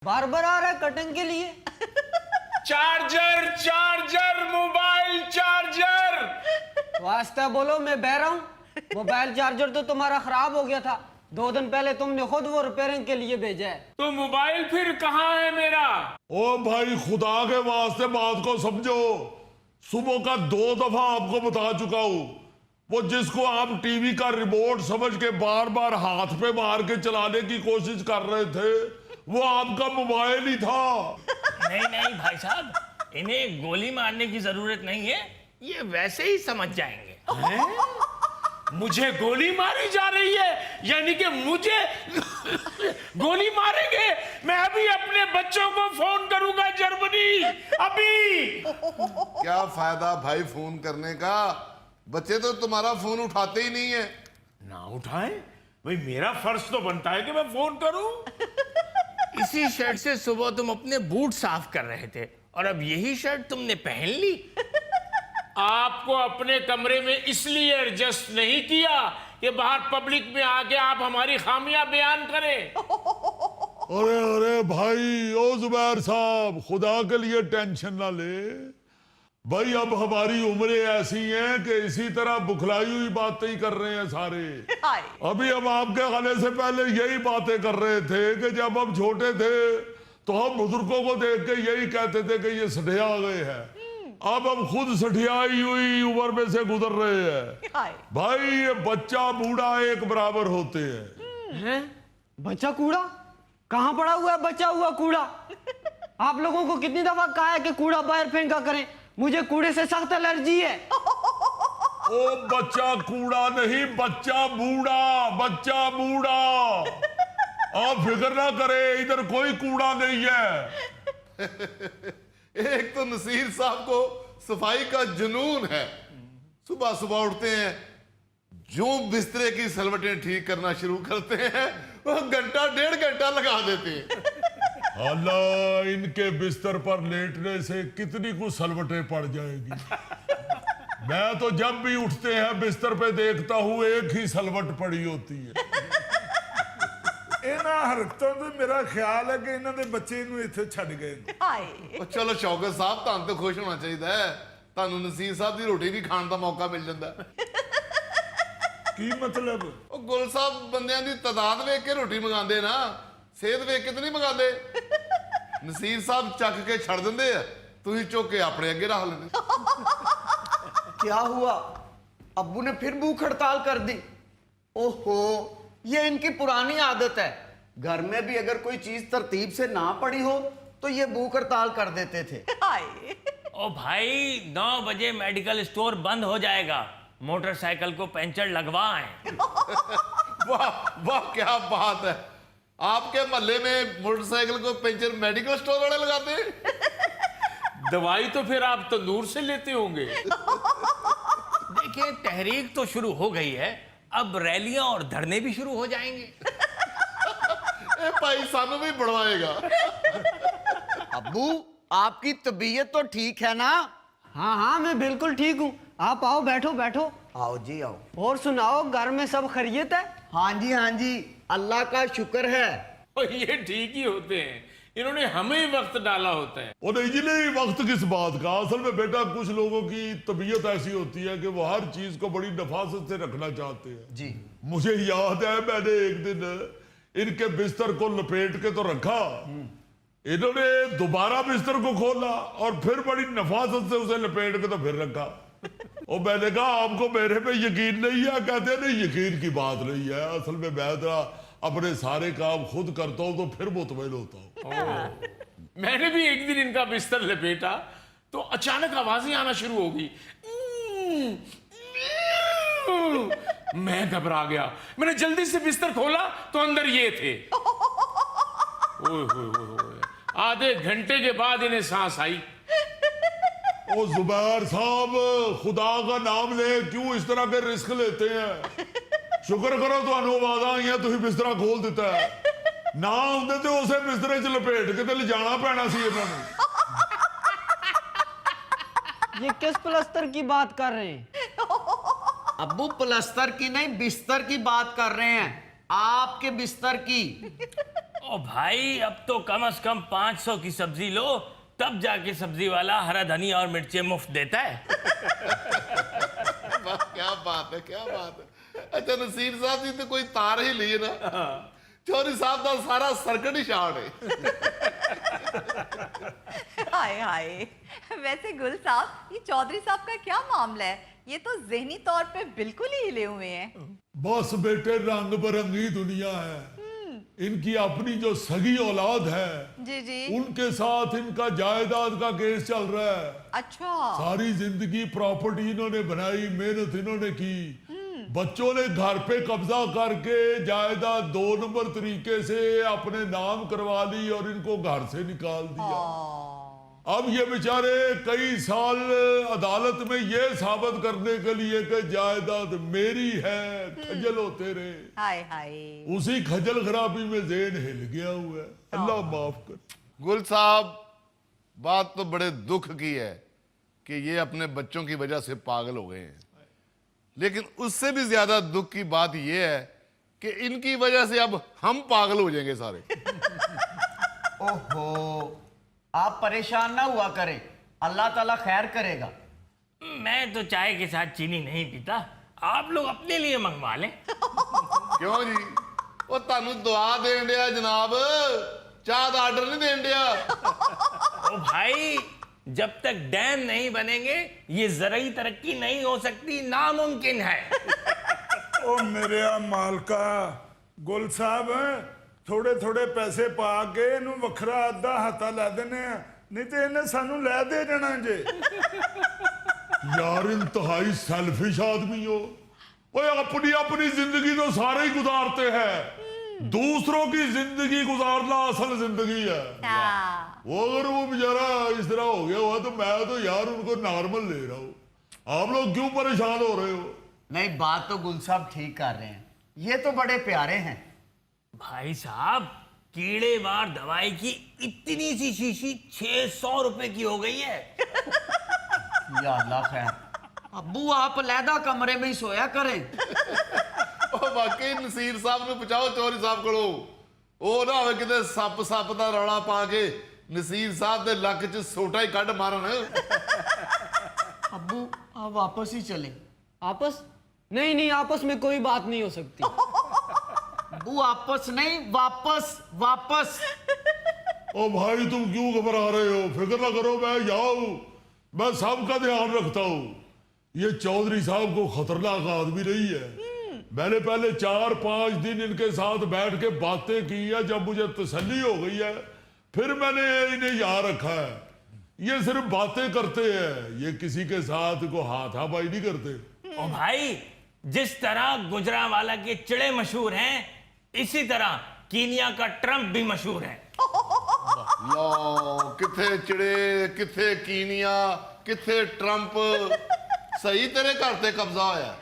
बार बार आ रहा है कटिंग के लिए। Charger charger mobile charger. वास्ता बोलो, मैं बह रहा हूँ। मोबाइल चार्जर तो तुम्हारा खराब हो गया था, 2 दिन पहले तुमने खुद वो रिपेयरिंग के लिए भेजा है। तो मोबाइल फिर कहाँ है मेरा? ओ भाई खुदा के वास्ते बात को समझो। सुबह का 2 दफा आपको बता चुका हूँ, वो जिसको आप टीवी का रिमोट समझ के बार बार हाथ पे मार के चलाने की कोशिश कर रहे थे, वो आपका मोबाइल ही था। नहीं नहीं भाई साहब, इन्हें गोली मारने की जरूरत नहीं है, ये वैसे ही समझ जाएंगे। मुझे गोली मारी जा रही है? यानी कि मुझे गोली मारेंगे? मैं अभी अपने बच्चों को फोन करूंगा जर्मनी, अभी। क्या फायदा भाई फोन करने का, बच्चे तो तुम्हारा फोन उठाते ही नहीं है। ना उठाए भाई, मेरा फर्ज तो बनता है कि मैं फोन करूं। इसी शर्ट से सुबह तुम अपने बूट साफ कर रहे थे और अब यही शर्ट तुमने पहन ली। आपको अपने कमरे में इसलिए एडजस्ट नहीं किया कि बाहर पब्लिक में आके आप हमारी खामियां बयान करें। अरे अरे भाई, ओ जुबैर साहब, खुदा के लिए टेंशन ना ले भाई। अब हमारी उम्रें ऐसी हैं कि इसी तरह बुखलाई हुई बातें ही कर रहे हैं सारे। अभी हम आपके आने से पहले यही बातें कर रहे थे कि जब हम छोटे थे तो हम बुजुर्गों को देख के यही कहते थे कि ये सठिया गए हैं। अब हम खुद सठियाई हुई उम्र में से गुजर रहे हैं भाई। ये बच्चा बूढ़ा एक बराबर होते हैं। बच्चा कूड़ा कहाँ पड़ा हुआ है? बचा हुआ कूड़ा। आप लोगों को कितनी दफा कहा है कि कूड़ा बाहर फेंका करें? मुझे कूड़े से सख्त एलर्जी है। ओ बच्चा कूड़ा नहीं, बच्चा बूढ़ा, बच्चा बूढ़ा। आप फिक्र ना करें, इधर कोई कूड़ा नहीं है। एक तो नसीर साहब को सफाई का जुनून है। सुबह सुबह उठते हैं, जो बिस्तरे की सलवटें ठीक करना शुरू करते हैं, वो घंटा 1.5 घंटा लगा देते हैं। अल्लाह, इनके बिस्तर पर लेटने से कितनी कुछ सलवटें पड़ जाएगी। मैं तो जब भी उठते हैं बिस्तर पे देखता हूँ एक ही सलवट पड़ी होती है। ਇਹਨਾਂ ਹਰਕਤਾਂ ਤੋਂ ਮੇਰਾ ਖਿਆਲ ਹੈ ਕਿ ਇਹਨਾਂ ਦੇ ਬੱਚੇ ਇਹਨੂੰ ਇੱਥੇ ਛੱਡ ਗਏ ਨੇ। ਉਹ ਚਲੋ ਸ਼ੌਕਤ ਸਾਹਿਬ, ਤੁਹਾਨੂੰ ਤਾਂ ਖੁਸ਼ ਹੋਣਾ ਚਾਹੀਦਾ ਹੈ। ਤੁਹਾਨੂੰ ਨਸੀਰ ਸਾਹਿਬ ਦੀ ਰੋਟੀ ਵੀ ਖਾਣ ਦਾ ਮੌਕਾ ਮਿਲ ਜਾਂਦਾ। ਕੀ ਮਤਲਬ? ਉਹ ਗੁਲ ਸਾਹਿਬ ਬੰਦਿਆਂ ਦੀ ਤਾਦਾਦ ਵੇਖ ਕੇ ਰੋਟੀ ਮੰਗਾਉਂਦੇ ਨਾ, ਸਿਹਤ ਵੇਖ ਕੇ ਤਾਂ ਨਹੀਂ ਮੰਗਾਉਂਦੇ। ਨਸੀਰ ਸਾਹਿਬ ਚੱਕ ਕੇ ਛੱਡ ਦਿੰਦੇ ਆ, ਤੁਸੀਂ ਚੁੱਕ ਕੇ ਆਪਣੇ ਅੱਗੇ ਰੱਖ ਲੈਂਦੇ। क्या हुआ? अब्बू ने फिर भूख हड़ताल कर दी। ओहो, ये इनकी पुरानी आदत है। घर में भी अगर कोई चीज तरतीब से ना पड़ी हो तो ये भूख हड़ताल कर देते थे। ओ भाई, 9 बजे मेडिकल स्टोर बंद हो जाएगा, मोटरसाइकिल को पंचर लगवाएं। वाह वाह, क्या बात है। आपके मोहल्ले में मोटरसाइकिल को पंचर मेडिकल स्टोर वाले लगाते हैं। दवाई तो फिर आप तंदूर से लेते होंगे। देखिए, तहरीक तो शुरू हो गई है, अब रैलियां और धरने भी शुरू हो जाएंगे। ए भाई, सानू भी बढ़वाएगा। अब्बू, आपकी तबीयत तो ठीक है ना? हाँ हाँ, मैं बिल्कुल ठीक हूँ। आप आओ, बैठो बैठो। आओ जी आओ। और सुनाओ, घर में सब खैरियत है? हाँ जी, अल्लाह का शुक्र है। और ये ठीक ही होते हैं, इन्होंने हमें वक्त डाला होता है। और नहीं जी, नहीं, वक्त किस बात का। असल में बेटा, कुछ लोगों की तबीयत ऐसी होती है कि वो हर चीज को बड़ी नफासत से रखना चाहते हैं जी। मुझे याद है, मैंने एक दिन इनके बिस्तर को लपेट के तो रखा, इन्होंने दोबारा बिस्तर को खोला और फिर बड़ी नफासत से उसे लपेट के तो फिर रखा। और मैंने कहा, आपको मेरे पे यकीन नहीं है? कहते नहीं, यकीन की बात नहीं है, असल में मैं तो अपने सारे काम खुद करता हूं तो फिर मुतमईन होता हूं। मैंने भी एक दिन इनका बिस्तर लपेटा तो अचानक आवाजें आना शुरू हो गई। मैं घबरा गया, मैंने जल्दी से बिस्तर खोला तो अंदर ये थे। ओए होए होए होए। आधे घंटे के बाद इन्हें सांस आई। ओ जुबैर साहब, खुदा का नाम ले, क्यों इस तरह के रिस्क लेते हैं? शुक्र करो ਤੁਹਾਨੂੰ ਆਵਾਜ਼ਾਂ ਆਈਆਂ, ਤੁਸੀਂ ਬਿਸਤਰਾ ਖੋਲ ਦਿੱਤਾ ਹੈ। ਨਾ ਹੁੰਦੇ ਤੇ ਉਸੇ ਬਿਸਤਰੇ 'ਚ ਲਪੇਟ ਕੇ ਤੇ ਲਿਜਾਣਾ ਪੈਣਾ ਸੀ ਇਹਨਾਂ ਨੂੰ। ये किस प्लस्तर की बात कर रहे हैं? अब्बू, प्लस्तर की नहीं, बिस्तर की बात कर रहे हैं। आपके बिस्तर की। ओ भाई अब तो कम से कम 500 की सब्जी लो, तब जाके सब्जी वाला हरा धनिया और मिर्ची मुफ्त देता है। वाह, क्या बात है, क्या बात है। अच्छा नसीर साहब जी तो कोई तार ही लिए ना, चौधरी साहब का सारा सर्किट ही शॉर्ट है। हाय हाय, वैसे गुल साहब, ये चौधरी साहब का क्या मामला है? ये तो ज़हनी तौर पे बिल्कुल ही हिले हुए हैं। बस बेटे, रंग बिरंगी दुनिया है। इनकी अपनी जो सगी औलाद है, जी जी। उनके साथ इनका जायदाद का केस चल रहा है। अच्छा। सारी जिंदगी प्रॉपर्टी इन्होंने बनाई, मेहनत इन्होंने की, बच्चों ने घर पे कब्जा करके जायदाद 2 नंबर तरीके से अपने नाम करवा ली और इनको घर से निकाल दिया। अब ये बेचारे कई साल अदालत में ये साबित करने के लिए कि जायदाद मेरी है, खजल होते रहे। हाय हाय। उसी खजल खराबी में ज़हन हिल गया हुआ है। अल्लाह माफ कर। गुल साहब, बात तो बड़े दुख की है कि ये अपने बच्चों की वजह से पागल हो गए हैं, लेकिन उससे भी ज्यादा दुख की बात यह है कि इनकी वजह से अब हम पागल हो जाएंगे सारे। ओहो, आप परेशान ना हुआ करें, अल्लाह ताला खैर करेगा। मैं तो चाय के साथ चीनी नहीं पीता, आप लोग अपने लिए मंगवा लें। क्यों जी? वो तानू दुआ देन दिया जनाब, चाह का आर्डर नहीं देन दिया। ओ भाई, जब तक डैम नहीं बनेंगे ये जरूरी तरक्की नहीं हो सकती, नामुमकिन है। ओ मेरे मालका, गुल साहब थोड़े थोड़े पैसे पा के इनू वखरा अद्धा हत्था लै देने, नहीं तो इन्हें सानू लै दे जाना जे। यार इंतहाई सेल्फिश आदमी हो। ओए अपनी अपनी जिंदगी तो सारे ही गुजारते हैं, दूसरों की जिंदगी गुजारना असल जिंदगी है। वो अगर वो बेचारा इस तरह हो गया हुआ तो मैं तो यार उनको नॉर्मल ले रहा हूँ। आप लोग क्यों परेशान हो रहे हो? नहीं, बात तो गुल साहब ठीक कर रहे हैं, ये तो बड़े प्यारे हैं। भाई साहब, कीड़े मार दवाई की इतनी सी शीशी 600 रुपए की हो गई है। या अल्लाह खैर। अब्बू आप अलहदा कमरे में ही सोया करें। ਉਹ ਵਾਕਈ ਨਸੀਰ ਸਾਹਿਬ ਨੂੰ ਪੁੱਛਾਓ ਚੌਧਰੀ ਸਾਹਿਬ ਕੋਲੋਂ, ਉਹ ਨਾ ਹੋਵੇ ਕਿਤੇ ਸੱਪ ਦਾ ਰੌਲਾ ਪਾ ਕੇ ਨਸੀਰ ਸਾਹਿਬ ਦੇ ਲੱਕ 'ਚ ਸੋਟਾ ਹੀ ਕੱਢ ਮਾਰਨ। अब्बू आप वापस ही चले। आपस? नहीं नहीं, आपस में कोई बात नहीं हो सकती। अब्बू आपस नहीं, वापस वापस। ओ भाई तुम क्यों घबरा रहे हो? फिक्र ना करो, मैं यहाँ हूँ, मैं सबका ध्यान रखता हूँ। ये चौधरी साहब को खतरनाक आदमी नहीं है। मैंने पहले 4-5 दिन इनके साथ बैठ के बातें की है, जब मुझे तसल्ली हो गई है फिर मैंने इन्हें यहाँ रखा है। ये सिर्फ बातें करते हैं, ये किसी के साथ को हाथापाई नहीं करते। ओ भाई, जिस तरह गुजरांवाला के चिड़े मशहूर हैं, इसी तरह कीनिया का ट्रंप भी मशहूर है। लो, किथे चिड़े, किथे कीनिया, किथे ट्रंप, सही तेरे घर ते कब्जा होया।